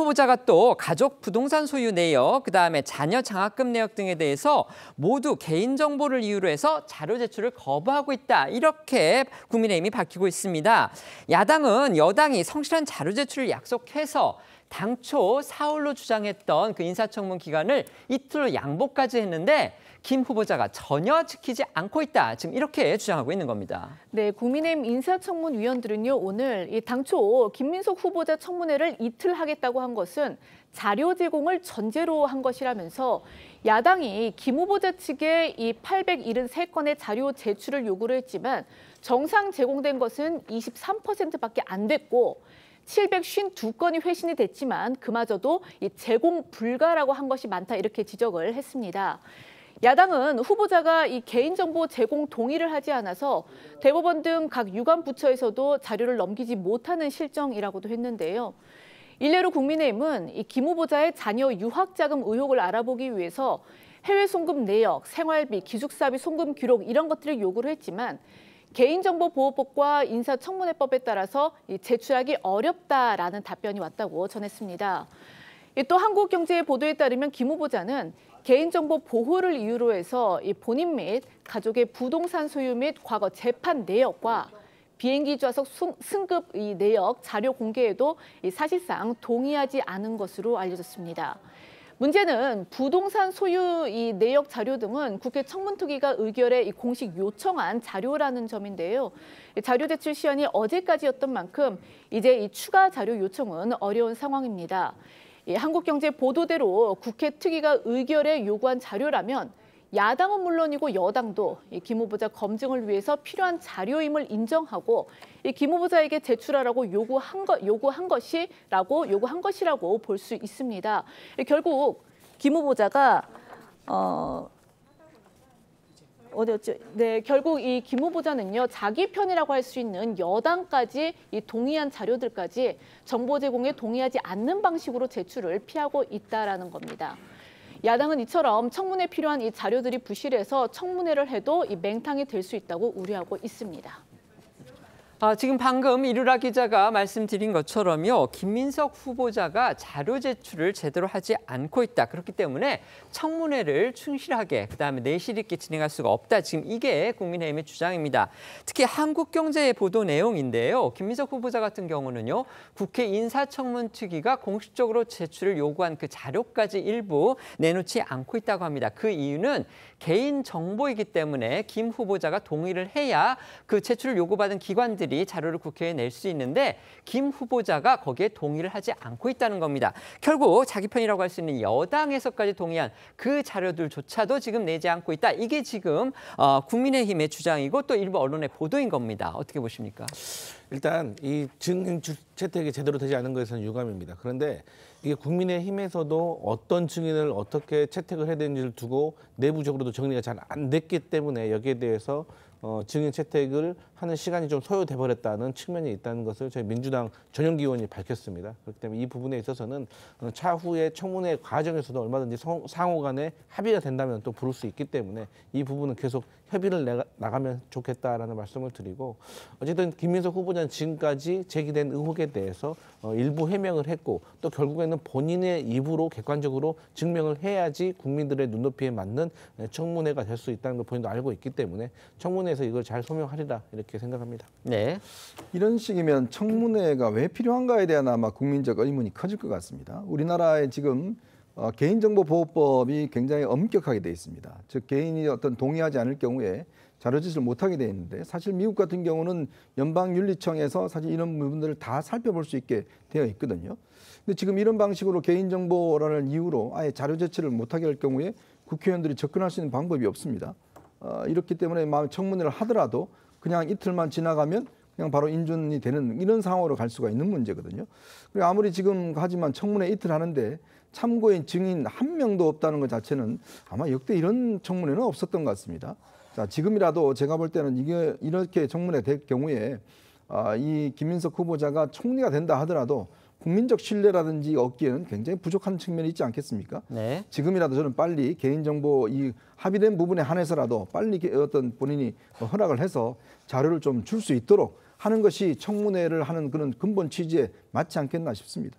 후보자가 또 가족 부동산 소유 내역, 그다음에 자녀 장학금 내역 등에 대해서 모두 개인정보를 이유로 해서 자료 제출을 거부하고 있다. 이렇게 국민의힘이 밝히고 있습니다. 야당은 여당이 성실한 자료 제출을 약속해서 당초 4월로 주장했던 그 인사청문 기간을 이틀로 양보까지 했는데 김 후보자가 전혀 지키지 않고 있다. 지금 이렇게 주장하고 있는 겁니다. 네, 국민의힘 인사청문위원들은요, 오늘 이 당초 김민석 후보자 청문회를 이틀 하겠다고 한 것은 자료 제공을 전제로 한 것이라면서 야당이 김 후보자 측에 이 873건의 자료 제출을 요구를 했지만 정상 제공된 것은 23%밖에 안 됐고 752건이 회신이 됐지만 그마저도 제공 불가라고 한 것이 많다 이렇게 지적을 했습니다. 야당은 후보자가 이 개인정보 제공 동의를 하지 않아서 대법원 등 각 유관부처에서도 자료를 넘기지 못하는 실정이라고도 했는데요. 일례로 국민의힘은 이 김 후보자의 자녀 유학자금 의혹을 알아보기 위해서 해외 송금 내역, 생활비, 기숙사비 송금 기록 이런 것들을 요구를 했지만 개인정보보호법과 인사청문회법에 따라서 제출하기 어렵다라는 답변이 왔다고 전했습니다. 또 한국경제의 보도에 따르면 김 후보자는 개인정보 보호를 이유로 해서 본인 및 가족의 부동산 소유 및 과거 재판 내역과 비행기 좌석 승급 내역 자료 공개에도 사실상 동의하지 않은 것으로 알려졌습니다. 문제는 부동산 소유 내역 자료 등은 국회 청문특위가 의결에 공식 요청한 자료라는 점인데요. 자료 제출 시한이 어제까지였던 만큼 이제 이 추가 자료 요청은 어려운 상황입니다. 한국경제 보도대로 국회 특위가 의결에 요구한 자료라면 야당은 물론이고 여당도 김 후보자 검증을 위해서 필요한 자료임을 인정하고 김 후보자에게 제출하라고 요구한 것이라고 볼 수 있습니다. 결국 김 후보자가 결국 이 김 후보자는요, 자기 편이라고 할 수 있는 여당까지 동의한 자료들까지 정보 제공에 동의하지 않는 방식으로 제출을 피하고 있다라는 겁니다. 야당은 이처럼 청문회에 필요한 이 자료들이 부실해서 청문회를 해도 맹탕이 될 수 있다고 우려하고 있습니다. 지금 방금 이루라 기자가 말씀드린 것처럼요. 김민석 후보자가 자료 제출을 제대로 하지 않고 있다. 그렇기 때문에 청문회를 충실하게 그다음에 내실 있게 진행할 수가 없다. 지금 이게 국민의힘의 주장입니다. 특히 한국경제의 보도 내용인데요. 김민석 후보자 같은 경우는요. 국회 인사청문특위가 공식적으로 제출을 요구한 그 자료까지 일부 내놓지 않고 있다고 합니다. 그 이유는 개인 정보이기 때문에 김 후보자가 동의를 해야 그 제출을 요구받은 기관들이 자료를 국회에 낼 수 있는데 김 후보자가 거기에 동의를 하지 않고 있다는 겁니다. 결국 자기 편이라고 할 수 있는 여당에서까지 동의한 그 자료들조차도 지금 내지 않고 있다. 이게 지금 국민의힘의 주장이고 또 일부 언론의 보도인 겁니다. 어떻게 보십니까? 일단 이 증인 채택이 제대로 되지 않은 것에서는 유감입니다. 그런데 이게 국민의힘에서도 어떤 증인을 어떻게 채택을 해야 되는지를 두고 내부적으로도 정리가 잘 안 됐기 때문에 여기에 대해서 증인 채택을 하는 시간이 좀 소요돼 버렸다는 측면이 있다는 것을 저희 민주당 전용기 의원이 밝혔습니다. 그렇기 때문에 이 부분에 있어서는 차후에 청문회 과정에서도 얼마든지 상호 간에 합의가 된다면 또 부를 수 있기 때문에 이 부분은 계속 협의를 나가면 좋겠다라는 말씀을 드리고, 어쨌든 김민석 후보자는 지금까지 제기된 의혹에 대해서 일부 해명을 했고 또 결국에는 본인의 입으로 객관적으로 증명을 해야지 국민들의 눈높이에 맞는 청문회가 될 수 있다는 걸 본인도 알고 있기 때문에 청문회에서 이걸 잘 소명하리라 이렇게 생각합니다. 네. 이런 식이면 청문회가 왜 필요한가에 대한 아마 국민적 의문이 커질 것 같습니다. 우리나라에 지금 개인정보보호법이 굉장히 엄격하게 돼 있습니다. 즉 개인이 어떤 동의하지 않을 경우에 자료 제출을 못하게 돼 있는데, 사실 미국 같은 경우는 연방윤리청에서 사실 이런 부분들을 다 살펴볼 수 있게 되어 있거든요. 근데 지금 이런 방식으로 개인정보라는 이유로 아예 자료 제출을 못하게 할 경우에 국회의원들이 접근할 수 있는 방법이 없습니다. 이렇기 때문에 청문회를 하더라도 그냥 이틀만 지나가면 그냥 바로 인준이 되는 이런 상황으로 갈 수가 있는 문제거든요. 그리고 아무리 지금 하지만 청문회 이틀 하는데 참고인 증인 한 명도 없다는 것 자체는 아마 역대 이런 청문회는 없었던 것 같습니다. 자, 지금이라도 제가 볼 때는 이게 이렇게 청문회 될 경우에 이 김민석 후보자가 총리가 된다 하더라도 국민적 신뢰라든지 얻기에는 굉장히 부족한 측면이 있지 않겠습니까? 네. 지금이라도 저는 빨리 개인정보 이 합의된 부분에 한해서라도 빨리 어떤 본인이 허락을 해서 자료를 좀 줄 수 있도록 하는 것이 청문회를 하는 그런 근본 취지에 맞지 않겠나 싶습니다.